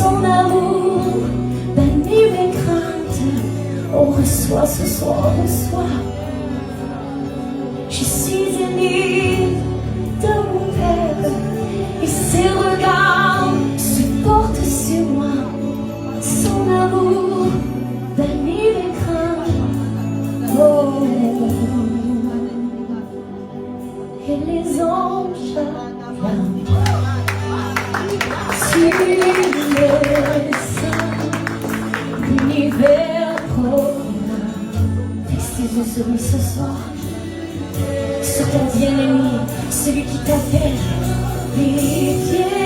son amour bannit mes craintes. On reçoit ce soir, on reçoit. Je suis aimée de mon Père et ses regards se portent sur moi. Son amour bannit mes craintes. Oh. Et les anges acclament sur le sein, l'univers proclame. Fixe tes yeux sur lui ce soir, sur ton bien-aimé, celui qui t'appelle. Les pieds